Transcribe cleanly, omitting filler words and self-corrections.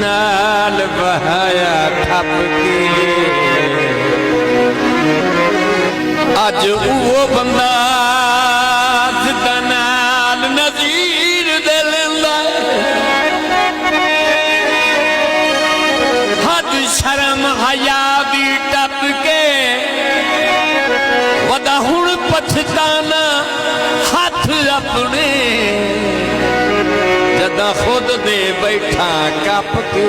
नाल बहाया थप के अज वो बंदा जिदा नाल नज़ीर दे लैंदा हद शर्म हया दी टप के वदा हुण पछताना हाथ अपने जदा खुद दे बैठा कप के